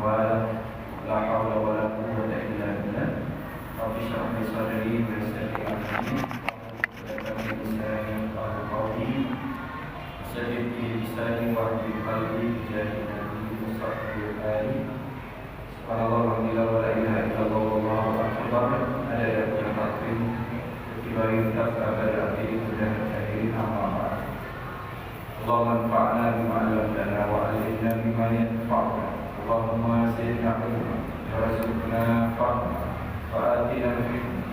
والاه لا حول ولا قوة إلا بالله رب اشرح لي صدري ويسر لي أمري واحلل لساني يفقهوا قولي سدد لي لساني واهدي قلبي بجاه النبي وصحبه وآله Subhanallah walhamdulillah wa la ilaha illallah wallahu akbar. Ada yang takdim ketiba yudhaf abad akhiri mudah hadirin amma. Allahumma anfa'na bima 'allamtana wa 'allimna bima yanfa'una. Allahumma zidna ilma warzuqna fahma wa atina ilma.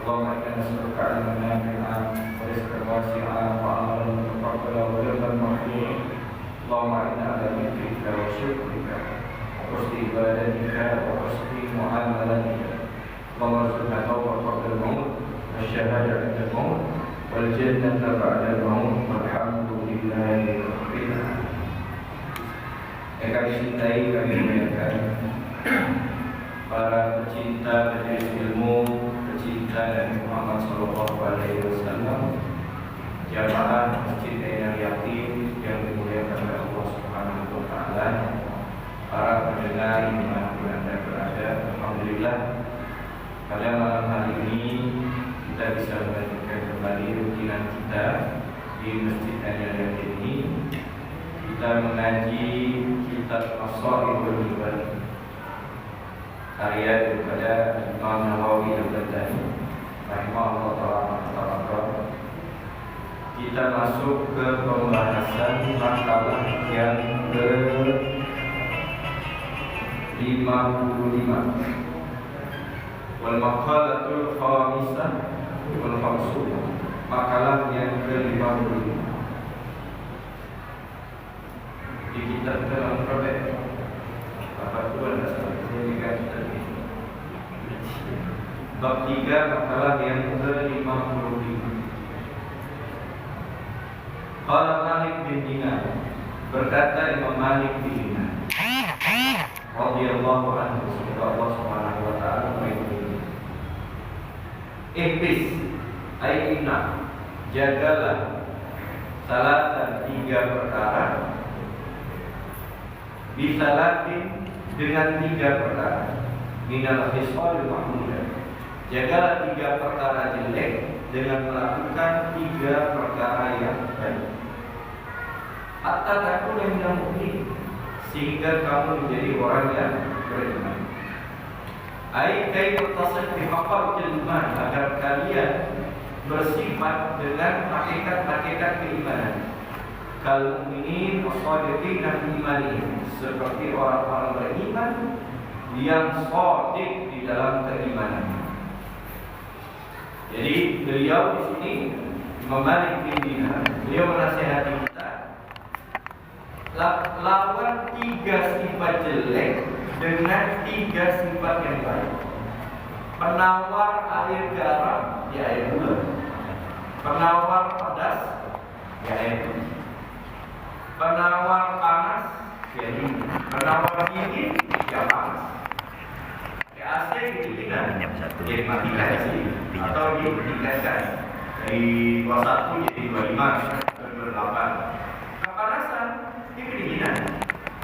Allahumma inna nas'aluka 'ilman nafi'an wa rizqan wasi'an wa 'amalan mutaqabbalan wa rizqan mahmura. Allahumma inna 'ala dhikrika wa syukrika وحسن عبادتك وحسن معاملتك اللهم ارزقنا التوبة قبل الموت والشهادة عند الموت والجنة بعد الموت والحمد لله رب العالمين. Yang kami cintai, kami muliakan para pecinta majelis ilmu, pecinta Nabi Muhammad SAW, jamaah Masjid Ainul Yakin yang dimuliakan oleh Allah Subhanahu wa Ta'ala, para pendengar dimanapun Anda berada. Alhamdulillah pada malam hari ini kita bisa melanjutkan kembali rutinan kita di Masjid Ainul Yakin ini. Kita mengaji kitab As-Sharihul Mubani karya daripada Imam Nawawi Al-Ghazali rahimahullah ta'ala. Kita masuk ke pembahasan makalah yang ke 55. Wal maqalatul khamisah wal khamsun, makalah yang ke-55 di kitab dalam Probek bab 2 dan 1 bab 3 makalah yang ke-55. Qala Malik bin Dinar, berkata Imam Malik bin Dinar radhiyallahu anhu, semoga Allah Subhanahu wa ta'ala meridhoi. Ihbis aina, jagalah salatan 3 perkara, bisalatin dengan 3 perkara, minal khisal mahmudah, jagalah 3 perkara jelek dengan melakukan 3 perkara yang baik. Hatta takuna minal mu'min, sehingga kamu menjadi orang yang beriman. Ai kai bertasawuf bi haqqil iman, agar kalian bersifat dengan hakikat-hakikat keimanan. Kal mukminin as-shadiqin fi imanihim, seperti orang-orang beriman yang shadiq di dalam keimanan. Jadi beliau di sini Imam Malik bin Dinar, beliau menasihati kita lawan 3 sifat jelek dengan 3 sifat yang baik. Penawar air garam, ya air gula. Penawar pedas, ya air putih. Penawar panas, ya dingin. Penawar dingin, ya panas. Ya AC didinginkan, jadi matikan sih, atau ditingkatkan dari 21 jadi 25 atau 28. Kepanasan ini kedinginan,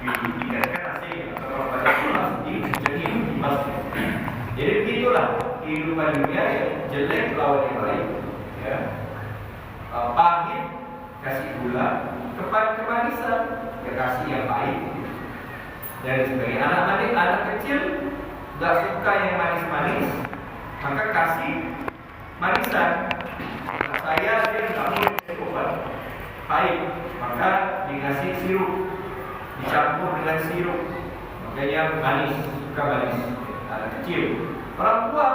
ditingkatkan AC atau pada pulas jadi kipas. Jadi begitulah kehidupan dunia, ya jelek lawan yang baik, ya. Pahit kasih gula, kemanisan ya kasih yang baik, dan sebagainya. Anak kecil gak suka yang manis-manis, maka kasih manisan. Saya dia nggak mau obat pahit, maka dikasih sirup, dicampur dengan sirup, makanya manis, suka manis. Anak kecil, orang tua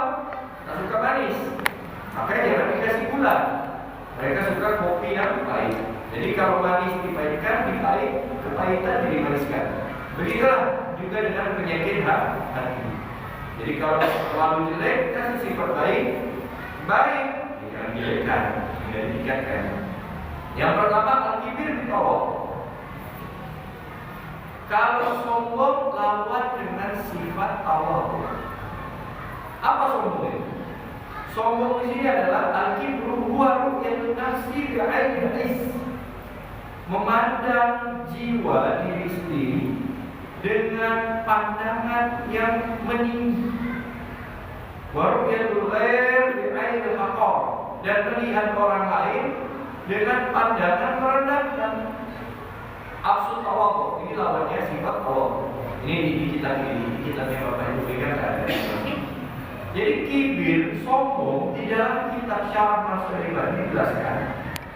tak suka manis, makanya jangan dikasih gula. Mereka suka kopi yang pahit. Jadi kalau manis dipahitkan, dipahit, kepahitan dimaniskan. Begitulah juga dengan penyakit hati. Jadi kalau terlalu jelek, kasih sifat baik, jangan jelekkan, jangan ditingkatkan. Yang pertama, al-kibir bitawab. Kalau sombong lawan dengan sifat tawab. Apa sombong itu? Sombong di sini adalah al-kibru huwa ru'yatul nafsi bi'ainil is. Memandang jiwa diri sendiri dengan pandangan yang meninggi. Waru'yatul ghair bi'ainil haqar, dan melihat orang lain dengan pandangan merendahkan. Absud tawadhu, ini lawannya sifat tawadhu. Ini di kitabnya Bapak Ibu berikan ada. Jadi kibir, sombong di dalam kitab Syarah Masalah Ibadah dijelaskan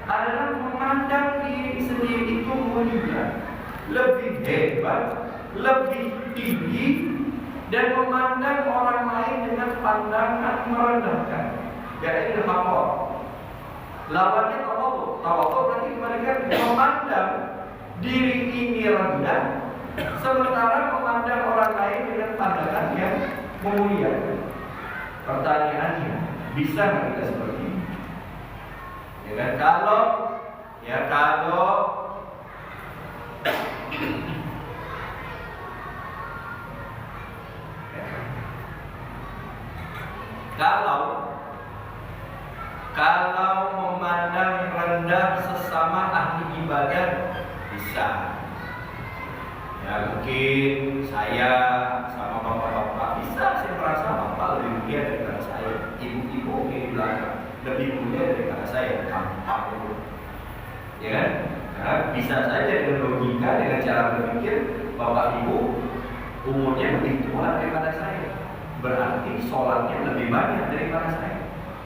adalah memandang diri sendiri itu mulia, lebih hebat, lebih tinggi, dan memandang orang lain dengan pandangan merendahkan. Jadi itu haqar. Lawannya tawadhu. Tawadhu berarti kebalikan, memandang diri ini rendah, sementara memandang orang lain dengan pandangan yang memuliakan. Pertanyaannya, bisa nggak kita seperti ini? Ya kan? Kalau memandang rendah sesama ahli ibadah bisa. Ya mungkin saya sama bapak-bapak bisa, saya merasa bapak lebih mulia daripada saya, ibu-ibu di belakang lebih mulia daripada saya, gampang itu, ya kan? Karena bisa saja dengan logika, dengan cara berpikir, bapak ibu umurnya lebih tua daripada saya, berarti sholatnya lebih banyak daripada saya.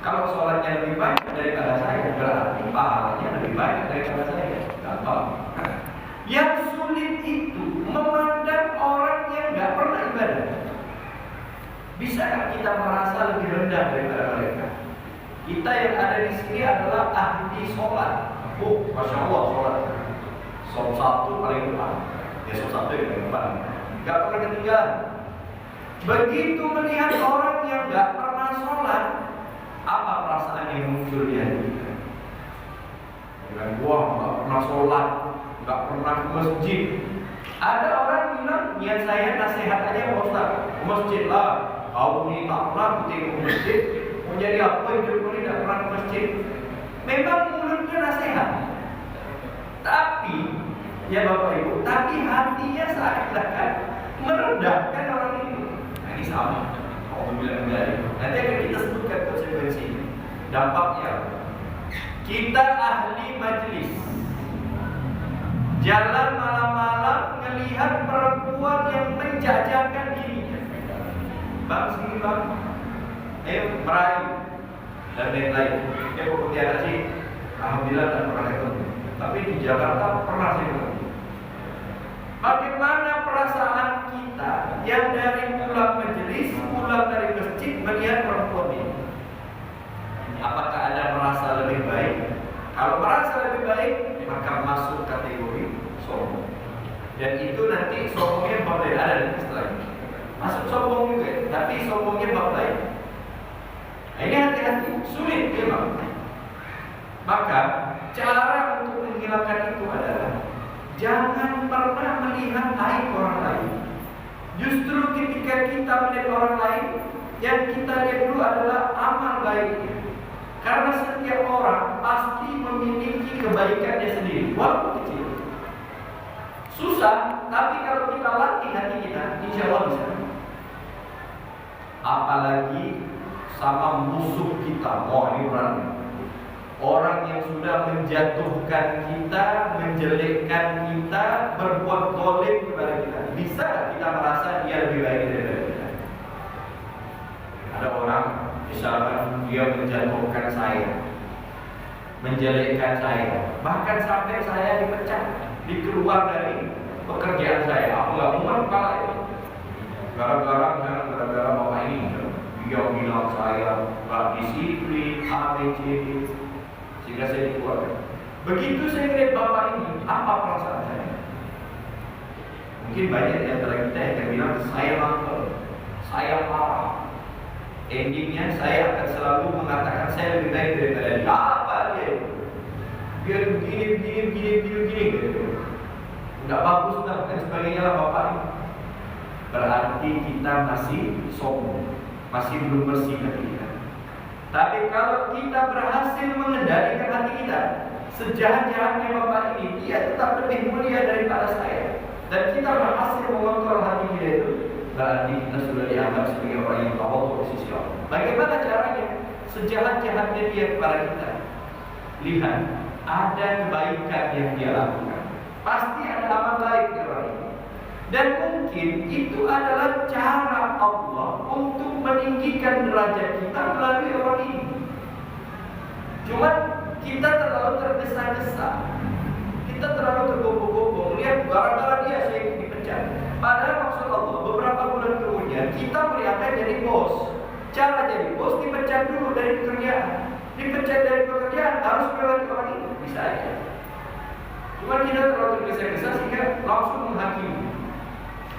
Kalau sholatnya lebih banyak daripada saya, berarti pahalanya lebih banyak daripada saya. Gampang. Yang sulit itu memandang orang yang nggak pernah ibadah. Bisakah kita merasa lebih rendah daripada mereka? Kita yang ada di sini adalah ahli sholat. Oh, masya Allah sholat. Sholat satu paling depan. Ya sholat satu yang paling depan. Nggak pernah ketinggalan. Begitu melihat orang yang nggak pernah sholat, apa perasaan yang muncul di hati kita? Dengan gua nggak pernah sholat, nggak pernah ke masjid. Ada orang bilang, niat saya nasihat aja Pak Ustaz, ke masjid lah. Kau ini tak pernah ke masjid, mau jadi apa hidup ini tidak pernah ke masjid. Memang mulutnya nasihat, tapi ya Bapak Ibu, tapi hatinya seakan-akan merendahkan orang itu. Nah, ini sama. Kalau bilang nanti akan kita sebutkan konsekuensinya, dampaknya. Kita ahli majelis, jalan malam-malam melihat perempuan yang menjajakan dirinya. Bang, sini bang, ayo merayu dan lain-lain. Ya pokoknya ada sih, alhamdulillah tidak pernah ketemu. Tapi di Jakarta pernah sih ketemu. Bagaimana perasaan kita yang dari pulang majelis, pulang dari masjid melihat perempuan ini? Apakah ada merasa lebih baik? Kalau merasa lebih baik, maka masuk kategori sombong. Dan itu nanti sombongnya bab lain, ada nanti setelah ini. Masuk sombong juga, tapi sombongnya bab lain. Nah, ini hati-hati, sulit memang. Maka cara untuk menghilangkan itu adalah jangan pernah melihat aib orang lain. Justru ketika kita melihat orang lain, yang kita lihat dulu adalah amal baiknya. Karena setiap orang pasti memiliki kebaikannya sendiri, walaupun kecil. Susah, tapi kalau kita latih hati kita, insya Allah bisa. Apalagi sama musuh kita, ini berat. Orang yang sudah menjatuhkan kita, menjelekkan kita, berbuat zalim kepada kita, bisa kita merasa dia lebih baik daripada kita? Ada orang, misalkan dia menjatuhkan saya, menjelekkan saya, bahkan sampai saya dipecat, dikeluar dari pekerjaan saya. Aku nggak mau kepala itu. Gara-gara bapak ini, dia bilang saya nggak disiplin, ABCD, sehingga saya dikeluarkan. Begitu saya lihat bapak ini, apa perasaan saya? Mungkin banyak di antara kita yang bilang saya mangkel, saya marah. Endingnya saya akan selalu mengatakan saya lebih baik daripada dia. Apa dia? Dia begini gitu. Udah bagus dah dan sebagainya lah bapak ini. Berarti kita masih sombong, masih belum bersih hati kita. Tapi kalau kita berhasil mengendalikan hati kita, sejahat-jahatnya bapak ini, dia tetap lebih mulia daripada saya. dan kita berhasil mengontrol hati kita itu, berarti kita sudah dianggap sebagai orang yang tawadhu di sisi Allah. Bagaimana caranya? Sejahat-jahatnya dia kepada kita, lihat ada kebaikan yang dia lakukan, pasti ada amal baik di orang ini. Dan mungkin itu adalah cara Allah untuk meninggikan derajat kita melalui orang ini. Cuma kita terlalu tergesa-gesa, kita terlalu tergopoh-gopoh melihat gara-gara dia saya dipecat. Padahal maksud Allah beberapa bulan kemudian kita melihatnya jadi bos. Cara jadi bos dipecat dulu dari pekerjaan. Dipecat dari pekerjaan harus melewati orang ini, bisa aja. Cuma kita terlalu tergesa-gesa sehingga langsung menghakimi.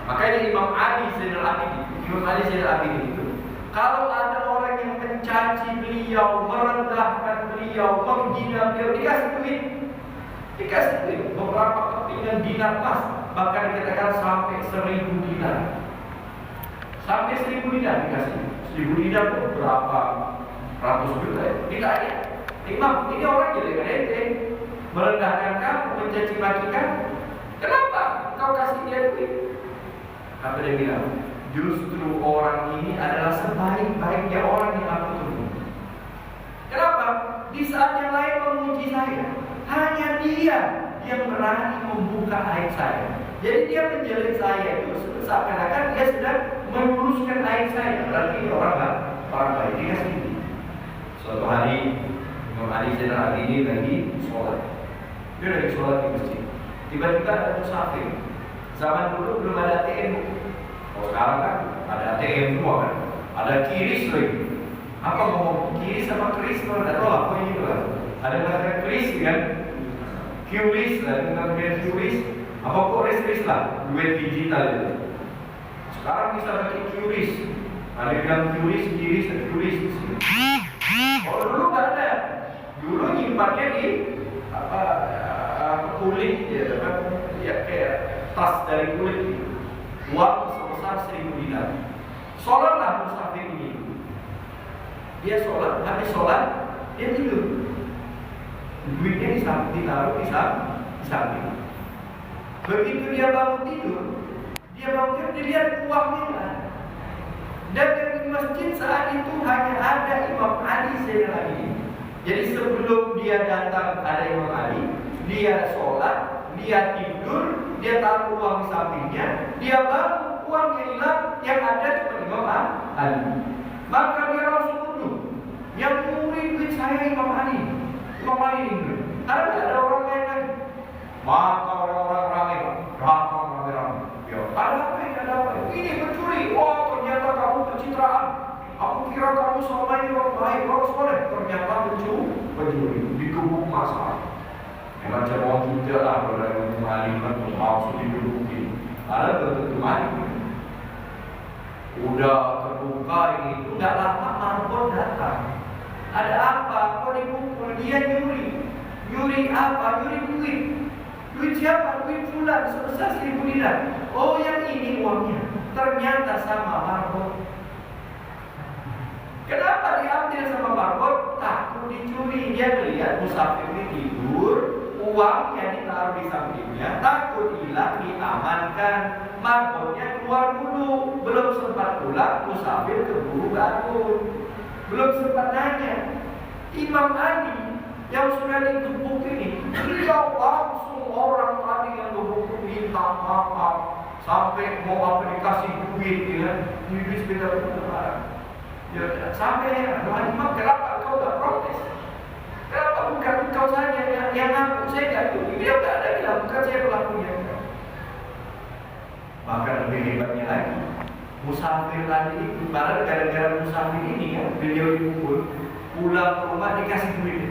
Makanya Imam Ali Zainal Abidin itu, kalau ada orang yang mencaci beliau, merendahkan beliau, menghina beliau, dikasih duit, beberapa kepingan dinar emas, bahkan dikatakan sampai 1000 dinar. Sampai 1000 dinar dikasih. 1000 dinar pun berapa ratus juta ya? Tidak ada. Imam, ini orang jadi ente, merendahkan kamu, mencaci maki kamu. Kenapa kau kasih dia duit? Apa dia bilang? Justru orang ini adalah sebaik-baiknya orang yang aku tunggu. Kenapa? Di saat yang lain memuji saya, hanya dia yang berani membuka aib saya. Jadi dia menjelek saya itu seakan-akan dia sedang meluruskan aib saya. Berarti orang baik. Dia kasih. Suatu hari Imam Ali Zainal Abidin lagi sholat. Dia lagi sholat di masjid. Tiba-tiba ada musafir. Zaman dulu belum ada ATM. Kalau sekarang kan ada ATM semua kan. Ada kiris lagi. Apa ngomong kiris sama kris? Kalau tidak tahu apa ini lah. Ada bahasa kris kan? QRIS lah, dengan QRIS. Apa kok RIS lah? Duit digital itu. Sekarang bisa pakai QRIS. Ada bilang QRIS, kiris, QRIS. Oh dulu nggak ada. Dulu nyimpannya di kulit ya kayak tas dari kulit. Uang sebesar 1000 dinar. Sholatlah musafir ini. Dia sholat, habis sholat dia tidur. Duitnya ditaruh di samping. Begitu dia bangun tidur, dia lihat uangnya. Dan di masjid saat itu hanya ada Imam Ali Zainal Abidin. Jadi sebelum dia datang ada Imam Ali, dia sholat, dia tidur, dia taruh uang di sampingnya, dia bangun, uangnya hilang, yang ada cuma Imam Ali. Maka dia langsung duduk. Yang nyuri duit saya Imam Ali ini. Karena tidak ada orang lain lagi. Maka orang-orang ramai. Ya, ada apa ini? Ada apa? Ini pencuri. Oh, ternyata kamu pencitraan. Aku kira kamu selama ini orang baik, orang soleh. Ternyata pencuri. Dikebuk masa. Macam orang kita lah, kalau ada yang mengalihkan maksud didudukin. Ada tertentu mati. Udah terbuka ini, udah lama marbot datang. Ada apa? Kok dipukul? Dia nyuri. Nyuri apa? Nyuri duit. Duit siapa? Duit fulan sebesar 1000 dinar. Oh, yang ini uangnya. Ternyata sama marbot. Kenapa diambil sama marbot? Takut dicuri. Dia melihat musafir ini tidur, uangnya ditaruh di sampingnya, takut hilang, diamankan. Marbotnya keluar dulu. Belum sempat pulang, musafir keburu bangun. Belum sempat nanya. Imam Ali yang sudah digebuk ini, beliau langsung orang tadi yang gebuk minta maaf sampai mau apa dikasih duit, ya, duit sebentar ya, sampai Imam, kenapa kau tak protes? Kenapa bukan kau saja yang ngaku? Saya tidak tahu. Dia tidak ada bilang bukan saya pelakunya. Maka lebih hebatnya lagi, musafir tadi itu, padahal gara-gara musafir ini ya, beliau dipukul, pulang ke rumah dikasih duit.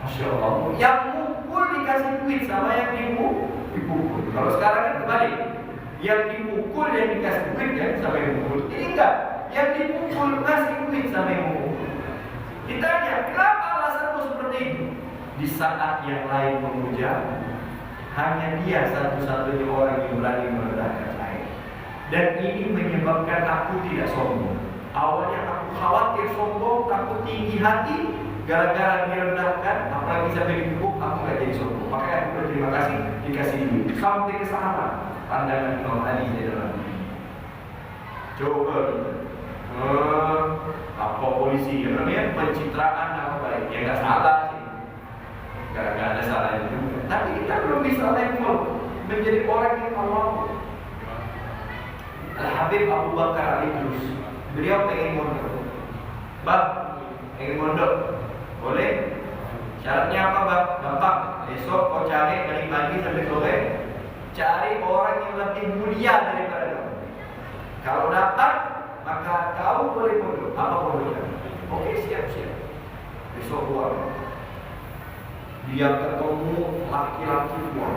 Masya Allah, yang mukul dikasih duit sama yang dipukul. Kalau sekarang kan kembali, yang dipukul yang dikasih duit kan sama yang mukul. Ini enggak, yang dipukul kasih duit sama yang mukul. Ditanya, kenapa alasanmu seperti itu? Di saat yang lain memuja, hanya dia satu-satunya orang yang berani merendahkan saya. Dan ini menyebabkan aku tidak sombong. Awalnya aku khawatir sombong, takut tinggi hati, gara-gara direndahkan, apalagi sampai dipukul, aku nggak jadi sombong. Makanya aku berterima kasih dikasih duit. Sampai ke sana pandangan Imam Ali di dalam diri. Coba apa polisi yang namanya pencitraan nama baik, ya nggak salah sih, nggak ada salahnya juga. Tapi kita belum bisa level menjadi orang yang awam. Al-Habib Abu Bakar Al-Idrus, beliau pengen mondok. Bang, pengen mondok, boleh? Syaratnya apa bang? Gampang. Besok kau cari dari pagi sampai sore, cari orang yang lebih mulia daripada kamu. Kalau dapat, maka kau boleh mondok. Apa mondoknya? Oke, siap-siap. Besok keluar. Dia ketemu laki-laki tua.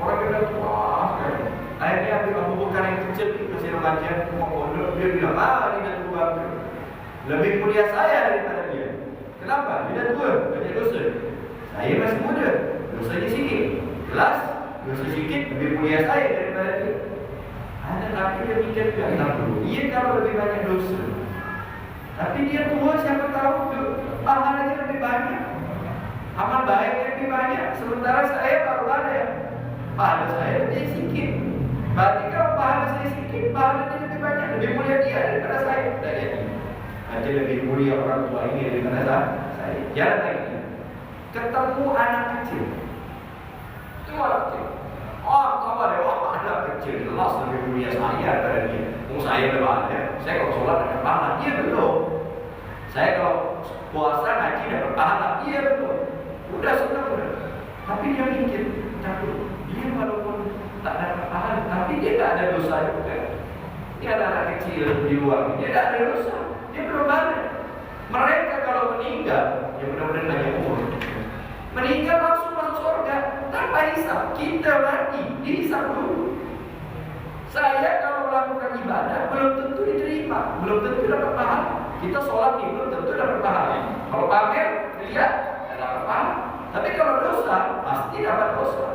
Orang yang udah tua sekali. Akhirnya ambil Abu Bakar yang kecil itu masih remaja, mau mondok. Dia bilang, ini dah tua. Lebih mulia saya daripada dia. Kenapa? Dia dah tua, banyak dosa. Saya masih muda, dosanya sikit. Jelas, dosa sikit lebih mulia saya daripada dia. Ada laki yang mikir juga, iya kalau lebih banyak dosa. Tapi dia tua, siapa tahu pahalanya lebih banyak, amal baiknya lebih banyak. Sementara saya baru ada pahala saya lebih sikit. Berarti kalau pahala saya sikit, pahalanya lebih banyak, lebih mulia dia daripada saya. Nanti lebih mulia orang tua ini daripada saya. Jangan lagi. Ketemu anak kecil. Itu anak kecil. Tahu ada anak kecil jelas lebih mulia saya daripada dia. Saya belum ada. Saya kalau sholat dapat pahala, dia belum. Saya kalau puasa ngaji dapat pahala, dia belum. Udah senang udah. Tapi dia mikir, dia walaupun tak dapat pahala, tapi dia tak ada dosa juga. Dia ada anak kecil di luar, dia tak ada dosa. Dia belum ada. Mereka kalau meninggal, ya benar-benar banyak umur. Meninggal langsung masuk surga tanpa hisab. Kita mati dihisab dulu. Saya kalau melakukan ibadah belum tentu diterima, belum tentu dapat pahala. Kita sholat nih belum tentu dapat pahala. Kalau pamer lihat dapat pahala. Tapi kalau dosa pasti dapat dosa.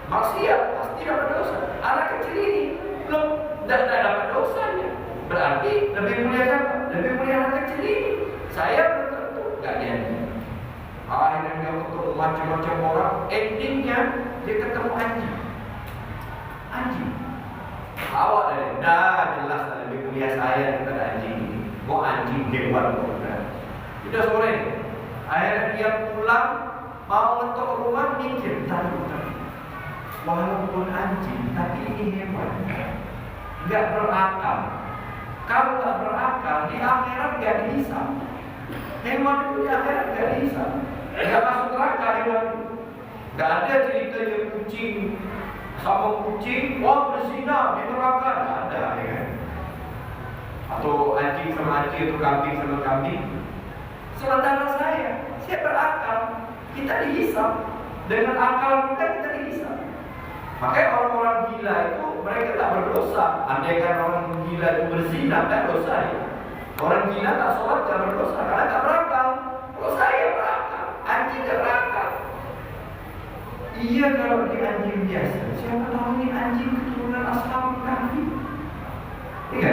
Maksiat pasti dapat dosa. Anak kecil ini belum dapat dosanya. Berarti lebih mulia siapa? Lebih mulia anak kecil ini. Saya belum tentu nggak jadi. Akhirnya dia ketemu macam-macam orang. Endingnya dia ketemu anjing. Anjing. Awak dah jelas lebih mulia saya daripada anjing ini. Mau anjing hewan udah. Sudah sore. Akhirnya dia pulang mau ngetok rumah mikir tadi. Walaupun anjing, tapi ini hewan. Nggak berakal. Kalau nggak berakal di akhirat nggak dihisab. Hewan itu di akhirat nggak dihisab. Nggak masuk neraka hewan itu. Nggak ada ceritanya kucing sama kucing, berzina di neraka, nggak ada ya. Atau anjing sama anjing atau kambing sama kambing. Sementara saya berakal, kita dihisab. Dengan akal kita dihisab. Makanya orang-orang gila itu mereka tak berdosa. Andaikan orang gila itu berzina kan dosa ya. Orang gila tak sholat tak berdosa karena tak berakal. Kalau saya berakal, anjing tak berakal. Iya kalau di anjing biasa, siapa tahu ini anjing keturunan Ashabul Kahfi. Iya,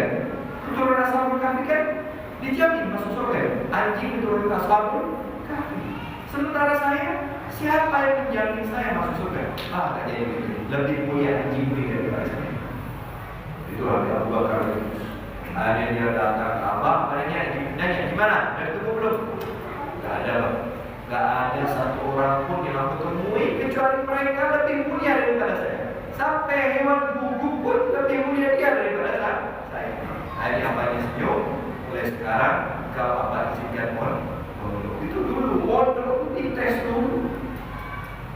keturunan Ashabul Kahfi kan dijamin masuk surga. Anjing keturunan Ashabul Kahfi. Sementara saya, siapa yang menjamin saya masuk surga? Tak jadi begitu. Lebih mulia anjing daripada saya. Itu Abu Bakar. Akhirnya dia datang ke Abah, nanya gimana? Udah ketemu belum? Gak ada bang. Gak ada satu orang pun yang aku temui kecuali mereka lebih mulia daripada saya. Sampai hewan guguk pun lebih mulia dia daripada saya. Akhirnya abahnya senyum. Mulai sekarang kalau abah izinkan mondok itu dulu mondok itu dites dulu.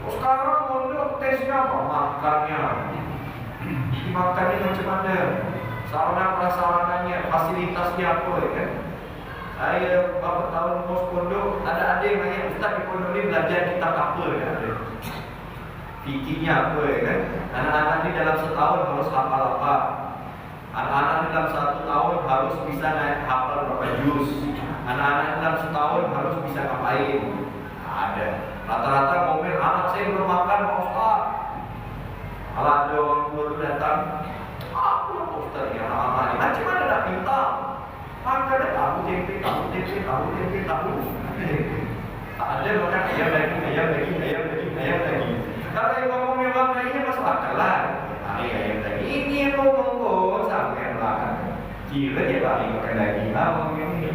Sekarang mondok tesnya apa? Makannya. Makannya macam mana? Sarana prasarananya, fasilitasnya apa ya kan? Saya beberapa tahun pos pondok, ada yang nanya, Ustaz di pondok ini belajar kitab apa ya? Fikihnya apa ya kan? Anak-anak ini dalam setahun harus hafal apa? Anak-anak ini dalam 1 tahun harus bisa hafal berapa juz? Anak-anak dalam setahun harus bisa ngapain? Ada. Rata-rata momen anak saya belum makan, Pak Ustaz. Kalau ada orang tua itu datang, aku Pak Ustaz yang anak-anak ini macam mana nak minta? Maka ada tahu tempe. Tak ada makan ayam daging. Kalau yang ngomongnya makanya masuk akal lah. Yang tadi ini yang ngomong kok sampai lah. Gila dia paling makan daging ngomong ini.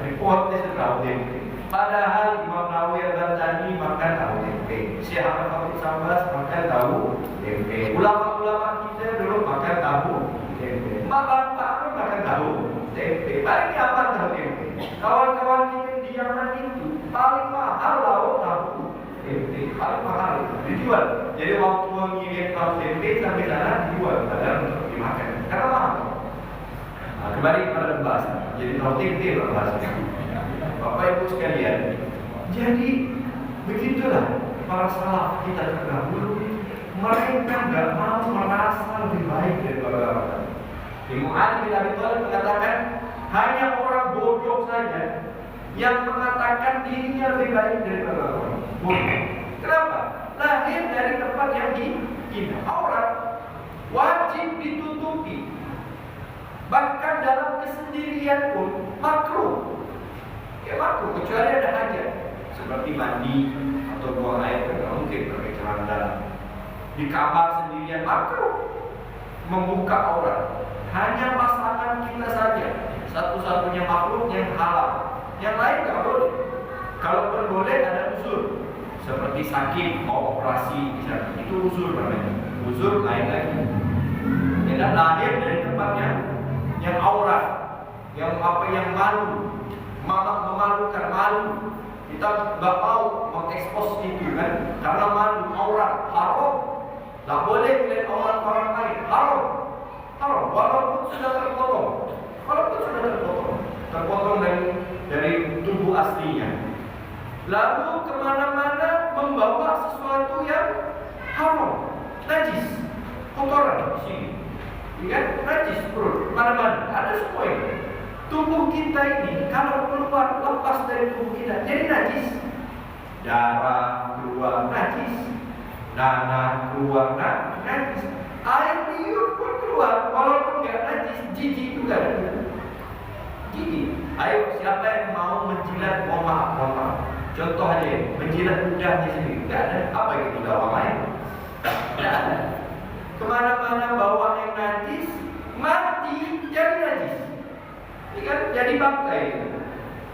Repotnya tahu tempe. Padahal Imam Nawawi dan tadi makan tahu tempe. Syekh Ahmad Sambas makan tahu tempe. Ulama-ulama kita dulu makan tahu tempe. Mak bapak pun makan tahu tempe. Paling apa tahu tempe? Kawan-kawan kita di zaman itu paling mahal tahu tempe. Paling mahal dijual. Jadi waktu mengirim tahu tempe sampai sana dijual padahal untuk dimakan. Karena mahal. Nah, kembali kepada pembahasan. Jadi tahu tempe pembahasannya. Bapak Ibu sekalian, jadi begitulah para salaf kita terdahulu. Mereka nggak mau merasa lebih baik daripada orang. Imam Ali bin Abi Thalib mengatakan hanya orang bodoh saja yang mengatakan dirinya lebih baik daripada orang. Bodoh. Kenapa? Lahir dari tempat yang hina. Aurat wajib ditutupi. Bahkan dalam kesendirian pun makruh. Ya makruh, kecuali ada hajat seperti mandi atau buang air, tidak mungkin pakai celana dalam. Di kamar sendirian makruh membuka aurat. Hanya pasangan kita saja satu-satunya makhluk yang halal. Yang lain tidak boleh. Kalaupun boleh ada uzur, seperti sakit mau operasi misalnya, itu uzur namanya. Uzur lain lagi. Tidak lahir dari tempatnya yang aurat, yang malu. Memalukan, malu. Kita nggak mau mengekspos itu kan, karena malu, aurat, haram. Tak boleh melihat aurat orang lain, haram. Walaupun sudah terpotong dari tubuh aslinya. Lalu kemana-mana membawa sesuatu yang haram, najis, kotoran di sini, ya, najis perut, mana-mana ada semua ini. Tubuh kita ini kalau keluar lepas dari tubuh kita jadi najis. Darah keluar najis, nanah keluar najis, air liur pun keluar walaupun nggak najis, jijik juga. Jijik. Ayo siapa yang mau menjilat? Mohon maaf. Contoh aja, menjilat ludahnya sendiri, nggak ada. Apa itu ludah orang lain? Nggak ada. Kemana-mana bawa yang najis, mati jadi najis. Ini kan jadi bangkai.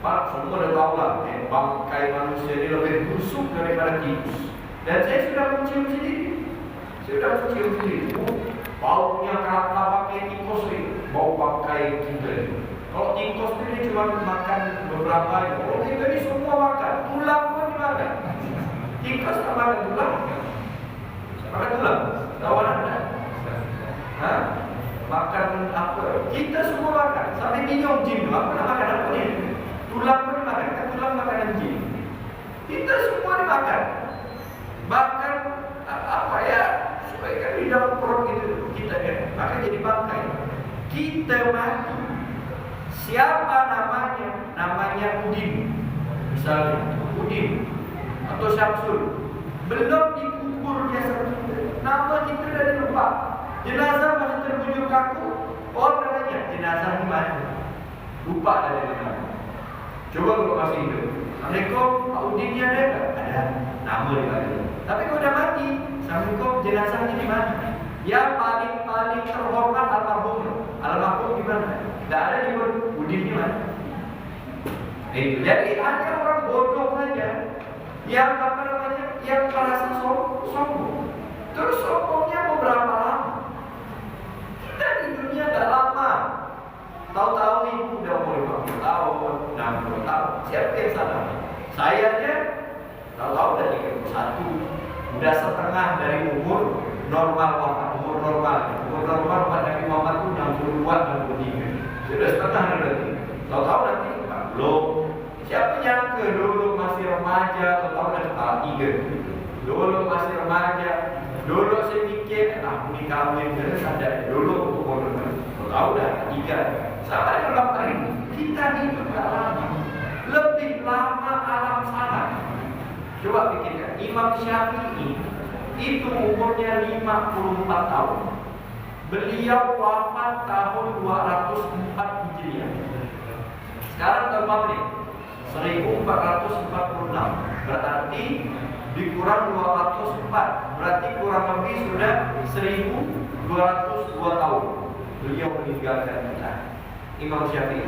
Pak, semua udah tahu lah, bangkai manusia ini lebih busuk daripada tikus. Dan saya sudah mencium sendiri. Baunya kata pakai tikus ini, bau bangkai kita ini. Kalau tikus ini cuma makan beberapa, kalau kita ini semua makan, tulang pun dimakan. Tikus tak makan tulang. Tahu ada? Hah? Makan apa? Kita semua makan. Sampai minum jin. Apa nak makan apa ni? Tulang pun makan. Kan tulang makanan jin. Kita semua dimakan. Bahkan apa ya? Supaya kan di dalam perut itu kita kan. Maka jadi bangkai. Kita mati. Siapa namanya? Namanya Udin. Misalnya Udin atau Syamsul. Belum dikubur jasad kita. Nama kita dah lupa. Jenazah masih terbujur kaku. Orang namanya jenazah di mana? Lupa dari mana. Coba kalau masih hidup. Assalamualaikum, Pak Udinnya ada tak? Ada. Nama di mana? Tapi kalau udah mati, Assalamualaikum, jenazahnya di mana? Yang paling terhormat almarhum. Almarhum di mana? Tidak ada di Udin di mana? Jadi hanya orang bodoh saja yang yang merasa sombong. Terus sombongnya beberapa lama? Kita di dunia tidak lama. Tahu-tahu ibu udah umur 50 tahun, 60 tahun. Siapa yang salah? Saya aja tahu-tahu udah 31. Udah setengah dari umur normal wafat. Umur normal pada Nabi Muhammad itu 62, 63. Sudah setengah nanti. Tahu-tahu nanti 40. Siapa nyangka dulu masih remaja, tahu-tahu udah kepala 3. Dulu masih remaja. Dulu saya pikir, aku ni kahwin dan sadar dulu untuk bodoh. Tahu dah 3. Sama dalam hari kita hidup tak lama, lebih lama alam sana. Coba pikirkan, Imam Syafi'i itu umurnya 54 tahun. Beliau wafat tahun 204 Hijriah. Sekarang tahun berapa nih? 1446. Berarti dikurang 204, berarti kurang lebih sudah 1202 tahun beliau meninggalkan kita. Imam Syafi'i,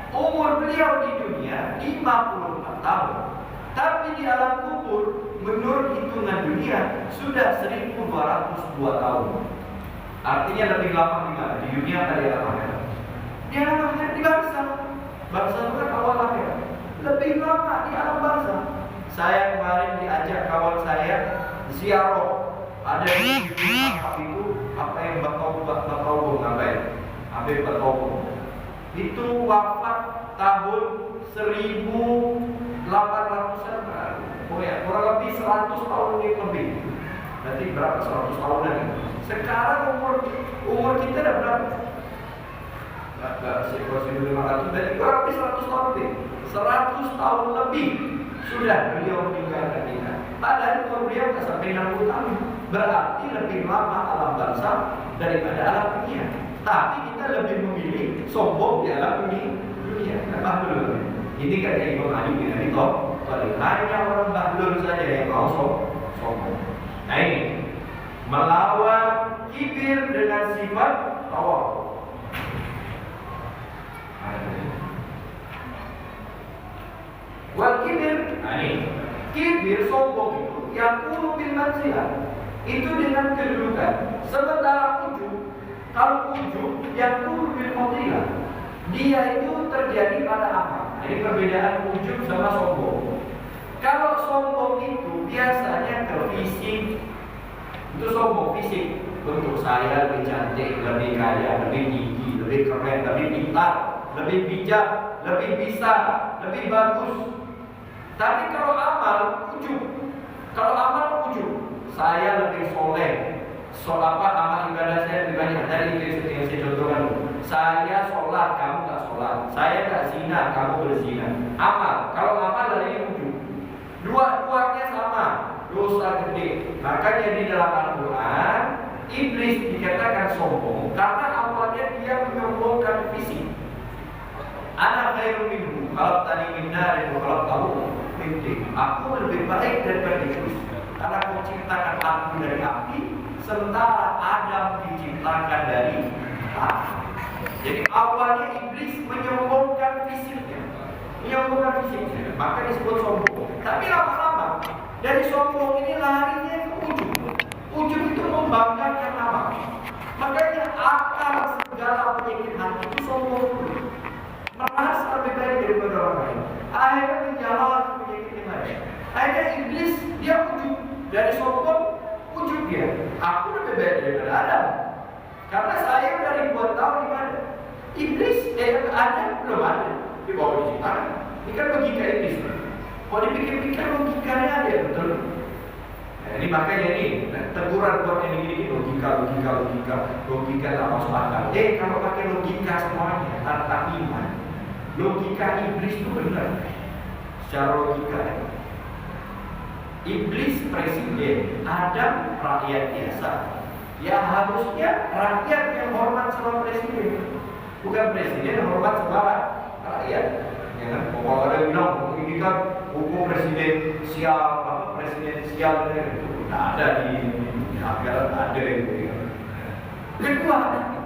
umur beliau di dunia 54 tahun, tapi di alam kubur menurut hitungan dunia sudah 1202 tahun. Artinya lebih lama di mana? Di dunia atau di alam akhirat? Di alam akhirat, di barzah. Barzah itu kan awal akhirat. Lebih lama di alam barzah. Saya kemarin diajak kawan saya ziarah, ada yang apa yang Bataubung ngapain? Habib Bataubung itu wafat tahun 1800-an, kurang lebih 100 tahun lebih. Berarti berapa? 100 tahun lagi. Sekarang umur kita udah berapa? Enggak 1.500, berarti kurang lebih 100 tahun lebih. 100 tahun lebih sudah beliau meninggalkan kita. Padahal umur beliau tak sampai 60 tahun. Berarti lebih lama alam barzah daripada alam dunia. Tapi kita lebih memilih sombong di alam dunia. Bahlul. Ini kata Imam Ali bin Abi Thalib. Hanya orang bahlul saja yang mau sombong. Nah ini melawan kibir dengan sifat tawadu. Wal kibir, kibir sombong itu yang bil manzilah, itu dengan kedudukan. Sementara ujub, kalau ujub yang bil fadilah, dia itu terjadi pada amal. Ini perbedaan ujub sama sombong. Kalau sombong itu biasanya ke fisik, itu sombong fisik. Bentuk saya lebih cantik, lebih kaya, lebih tinggi, lebih keren, lebih pintar, lebih bijak, lebih bisa, lebih bagus. Tapi kalau amal ujub, saya lebih soleh, amal ibadah saya lebih banyak. Dari itu yang saya contohkan, saya sholat, kamu tak sholat, saya tak zina, kamu berzina. Amal, kalau amal dari ujub, dua-duanya sama, dosa gede. Makanya di dalam Al-Quran iblis dikatakan sombong karena awalnya dia menyombongkan fisik. Ana khairum minhu, khalaqtani min narin wa khalaqtahu min tin. Aku lebih baik daripada iblis karena kau ciptakan aku dari api, sementara Adam diciptakan dari api. Jadi awalnya iblis menyombongkan fisiknya, maka disebut sombong. Tapi lama-lama dari sombong ini larinya ke ujub. Ujub itu membanggakan amal. Makanya akar segala penyakit hati itu sombong. Merasa lebih baik daripada orang lain. Akhirnya menjalan penyakit yang lain. Akhirnya iblis dia ujub. Dari sombong ujub dia. Aku lebih baik daripada Adam. Karena saya udah ribuan tahun di mana? Iblis Adam belum ada. Di bawah diciptakan. Ini kan logika iblis. Kalau dipikir-pikir logikanya ada, betul? Nah, ini makanya ini teguran buat yang ini logika tak masuk akal. Kalau pakai logika semuanya harta iman. Logika iblis itu benar. Secara logika, iblis presiden, Adam rakyat biasa. Ya harusnya rakyat yang hormat sama presiden, bukan presiden yang hormat sama rakyat. Ya kan? Kalau ada yang bilang ini kan hukum presiden sial, itu tidak ada di negara, ada itu. Kedua,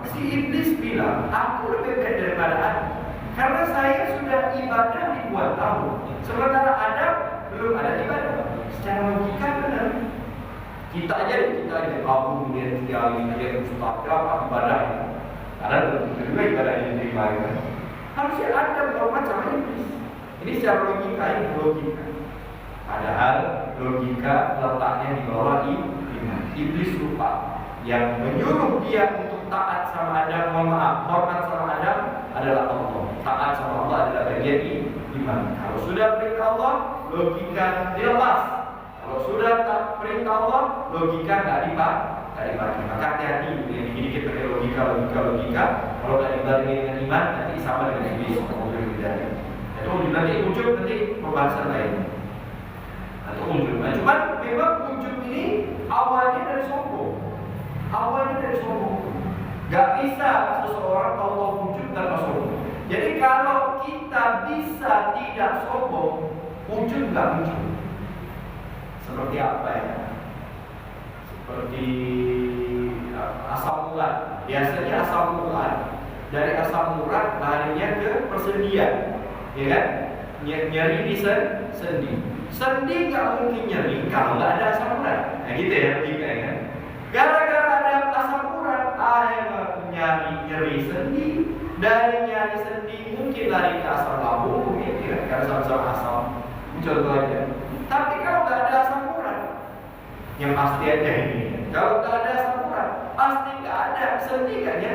si iblis bilang aku lebih baik daripada Adam karena saya sudah ibadah ribuan tahun, sementara Adam belum ada ibadah. Secara logika benar. Kita aja kabur dia sekali dia ustaz apa ibadah. Ada juga ibadah yang diterima. Harusnya ada hormat sama iblis. Ini secara logika, Padahal logika letaknya di bawah iman. Iblis lupa. Yang menyuruh dia untuk taat sama Adam, hormat sama Adam adalah Allah. Taat sama Allah adalah bagian iman. Kalau sudah perintah Allah, logika dilepas. Kalau sudah tak perintah Allah, logika nggak dipakai. Maka hati-hati yang dikit pakai logika. Kalau nggak dibarengi dengan iman, nanti sama dengan iblis. Itu nanti ujub nanti pembahasan lain. Atau ujub. Nah, cuman memang ujub ini awalnya dari sombong. Gak bisa seseorang tahu ujub tanpa sombong. Jadi kalau kita bisa tidak sombong, ujub gak muncul. seperti apa ya? Seperti asam urat. Biasanya asam urat, dari asam urat larinya ke persendian, ya kan? Nyeri di sendi. Sendi nggak mungkin nyeri kalau nggak ada asam urat. Nah gitu ya logikanya kan? Gara-gara ada asam urat, nyeri sendi. Dari nyeri sendi mungkin lari ke asam lambung, mungkin ya, karena sama-sama asam. Contoh aja. Tapi kalau nggak ada asam urat, yang pasti aja ini. Kalau nggak ada asam urat, pasti nggak ada sendi kan ya.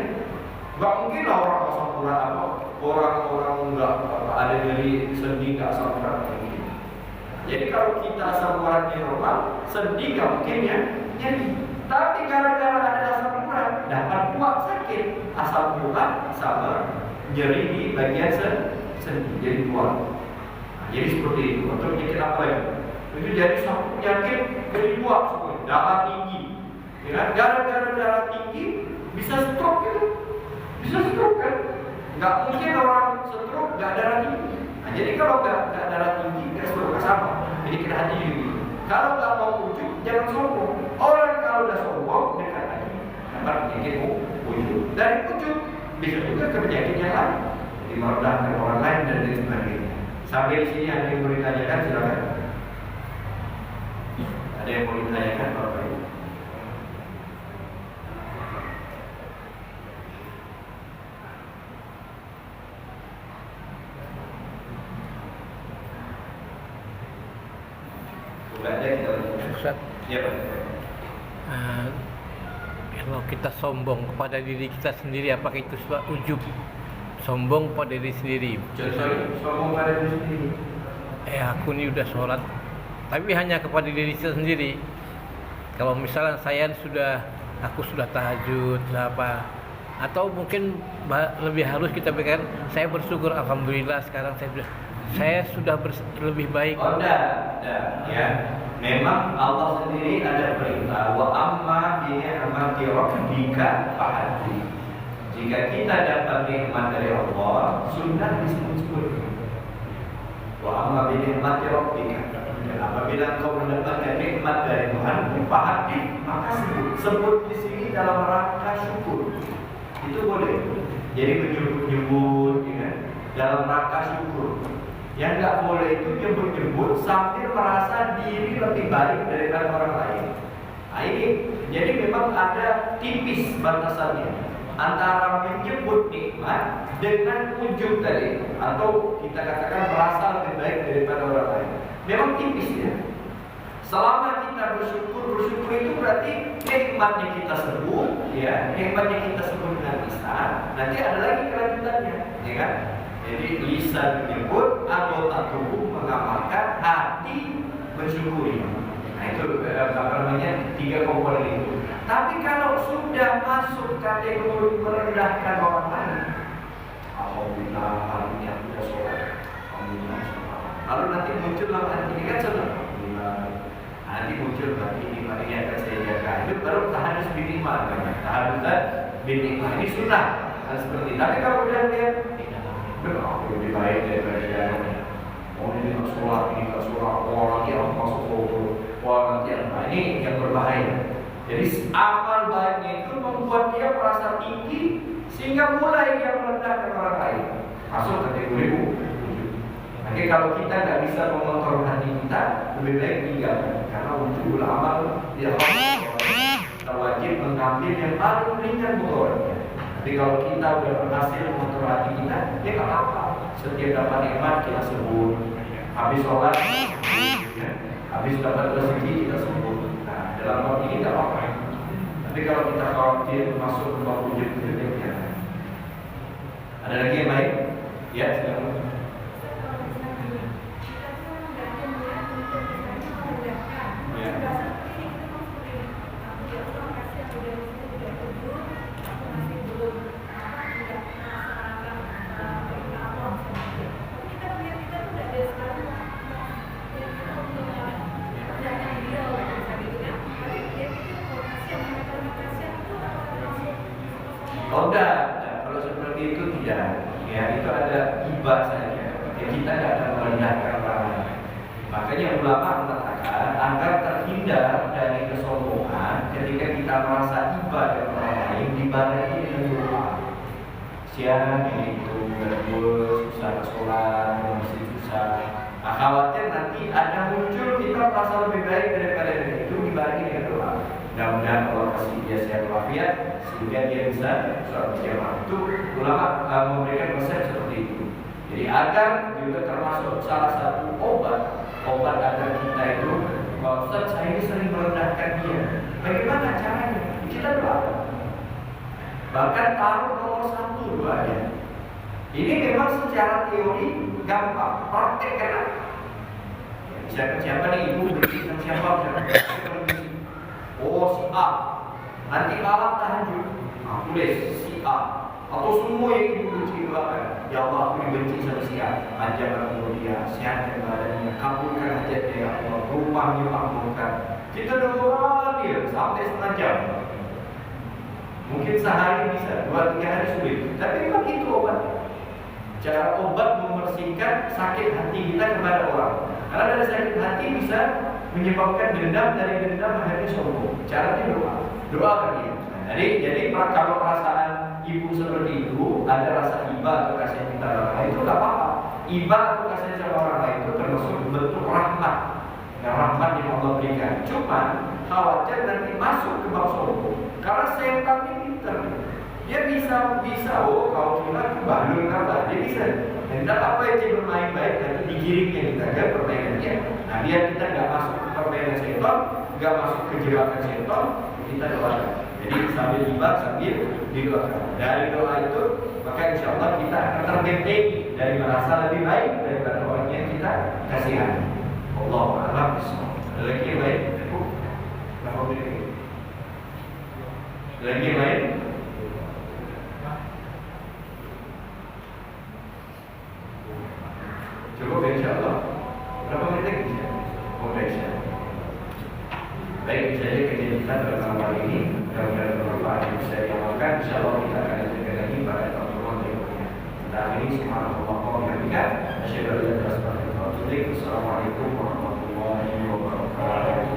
Nggak mungkin lah orang asam urat apa, orang nggak ada nyeri sendi nggak asam urat kayak gitu. Jadi kalau kita asam uratnya normal, sendi nggak mungkin ya nyeri. Tapi gara-gara ada asam urat, dapat buat sakit. Asam urat sama nyeri di bagian sendi, jadi kuat. Nah, jadi seperti itu. Atau penyakit apa ya? Itu jadi satu penyakit dari buat semua. Darah tinggi, ya kan? Gara-gara darah tinggi bisa stroke gitu, bisa stroke kan? Nggak mungkin orang stroke nggak darah tinggi. Nah, jadi kalau nggak darah tinggi, nggak stroke sama. Jadi kita hati gitu. Kalau nggak mau ujung, jangan sombong. Orang kalau udah sombong, dekat lagi. Dapat penyakit ujung. Dari ujung bisa juga ke penyakit yang lain. Jadi merendahkan orang lain dan lain sebagainya. Sampai di sini ada yang mau ditanyakan, silakan. Ada yang mau ditanyakan, Bapak Ibu? Ustaz, ya, Pak. Kalau kita sombong kepada diri kita sendiri, apakah itu sebab ujub? Sombong pada diri sendiri. Sombong pada diri sendiri. Aku ini udah sholat, tapi hanya kepada diri saya sendiri. Kalau misalnya aku sudah tahajud, apa, atau mungkin lebih halus kita berikan, saya bersyukur, alhamdulillah sekarang saya sudah lebih baik. Oh, dah, ya. Memang Allah sendiri ada perintah wa amma bi ni'mati rabbika fahaddi. Jika kita dapat nikmat dari Allah, sunnah disebut-sebut. Wa amma bi ni'mati rabbika. Dan apabila kau mendapatkan nikmat dari Tuhan, fahaddi, maka sebut di sini dalam rangka syukur. Itu boleh. Jadi menyebut-nyebut, ya, dalam rangka syukur. Yang nggak boleh itu nyebut-nyebut sambil merasa diri lebih baik daripada orang lain. Nah ini, jadi memang ada tipis batasannya antara menyebut nikmat dengan ujub tadi, atau kita katakan merasa lebih baik daripada orang lain. Memang tipis ya. Selama kita bersyukur itu berarti nikmatnya kita sebut, ya, nikmatnya kita sebut dengan lisan. Nanti ada lagi kelanjutannya, ya kan? Jadi lisan menyebut, anggota tubuh mengamalkan, hati mensyukuri. Nah itu tiga komponen itu. Tapi kalau sudah masuk kategori merendahkan orang lain, alhamdulillah hari ini aku sudah sholat, alhamdulillah. Lalu nanti muncul dalam hati ini kan alhamdulillah. Nanti muncul hari ini akan saya jaga. Itu baru tahadus bin nikmat. Tahadus bin nikmat ini sunnah. Seperti. Tapi kalau udah lihat lebih baik daripada dia. Oh ini nggak sholat, ini nggak sholat. Nanti aku masuk nanti ini yang berbahaya. Jadi amal baiknya itu membuat dia merasa tinggi sehingga mulai dia merendahkan orang lain. Masuk kategori Oke, kalau kita nggak bisa mengontrol hati kita, lebih baik tinggal. Karena untuk amal kita wajib mengambil yang paling ringan motornya. Jadi kalau kita sudah berhasil mengontrol hati kita, ya nggak apa-apa. Setiap dapat nikmat kita sebut. Habis sholat, ya. Habis dapat rezeki kita sebut. Nah, dalam waktu ini nggak apa-apa. Tapi kalau kita khawatir masuk ke bab wujud ya. Ada lagi yang baik? Ya, silakan. Oh enggak, kalau seperti itu tidak. Ya itu ada hibah saja. Ya kita tidak akan merendahkan orang lain. Makanya ulama mengatakan agar terhindar dari kesombongan ketika kita merasa iba dengan orang lain, dibarengi dengan doa. Siang ini itu berdoa, susah sholat, masih susah. Nah, khawatir nanti ada muncul kita merasa lebih baik daripada itu, dibarengi dengan doa. Mudah-mudahan Allah kasih dia sehat walafiat sehingga dia bisa sholat berjamaah. Itu ulama memberikan resep seperti itu. Jadi agar juga termasuk salah satu obat agar kita itu, Ustaz saya ini sering merendahkan dia. Bagaimana caranya? Kita doa. Bahkan taruh nomor 1 doanya. Ini memang secara teori gampang, praktek kan? Siapa nih ibu benci sama siapa? Oh si A. Nanti malam tahajud, tulis si A. Atau semua yang ibu benci doakan. Ya Allah, aku dibenci sama si A. Panjangkan umur dia, sehatkan badannya, kabulkan hajatnya ya Allah, rumahnya makmurkan. Kita doa dia sampai setengah jam. Mungkin sehari bisa, 2-3 hari sulit. Tapi memang itu obatnya. Cara obat membersihkan sakit hati kita kepada orang. Karena dari sakit hati bisa menyebabkan dendam, dari dendam akhirnya sombong. Caranya doa. Doakan dia. Jadi kalau perasaan ibu seperti itu, ada rasa iba atau kasih cinta orang lain, itu nggak apa-apa. Iba atau kasih sama orang lain itu termasuk bentuk rahmat. Nah, rahmat yang Allah berikan. Cuman khawatir nanti masuk ke bab sombong. Karena setan ini pintar. Dia bisa oh kalau kita bahlul kata, dia bisa. Hendak apa yang dia bermain baik nanti digiringnya kita ke permainannya. Nah, biar kita nggak masuk ke permainan setan, nggak masuk ke jebakan setan, kita doakan. Jadi sambil ibadah sambil didoakan. Dari doa itu maka insya Allah kita akan terbentengi dari merasa lebih baik daripada orang yang kita kasihani. Allah a'lam bishawab. Lagi yang lain? Lagi yang lain? Cukup insya Allah. Berapa menit lagi? Insya Allah. Baik, bisa saja kajian kita pada malam hari ini. Mudah-mudahan bermanfaat yang bisa diamalkan. Insya Allah kita akan lanjutkan lagi pada pertemuan berikutnya. Kita akhiri subhanallah wa bihamdika asyhadu an la ilaha illa anta astaghfiruka wa atubu ilaik. Assalamualaikum warahmatullahi wabarakatuh.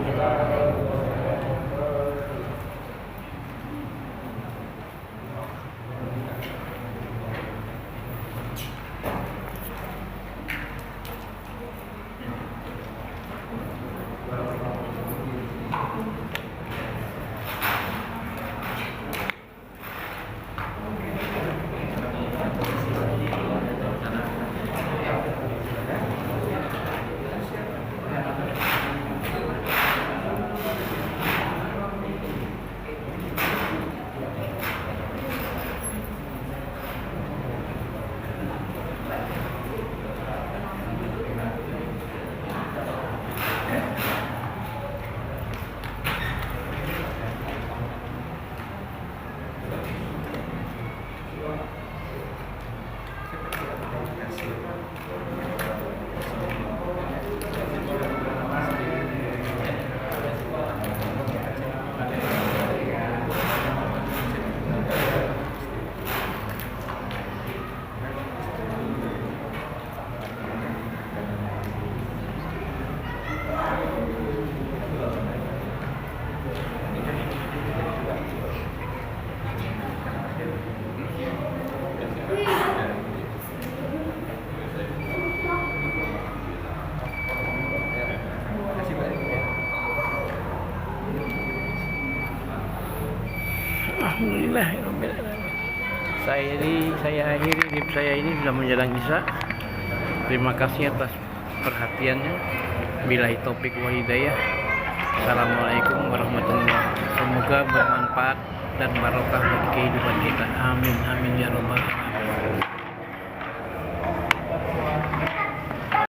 Alhamdulillah. Saya akhiri hidup saya ini sudah menjelang isya. Terima kasih atas perhatiannya. Billahi taufik wal hidayah. Assalamualaikum warahmatullahi wabarakatuh. Semoga bermanfaat dan barokah bagi kehidupan kita. Amin amin ya rabbal alamin.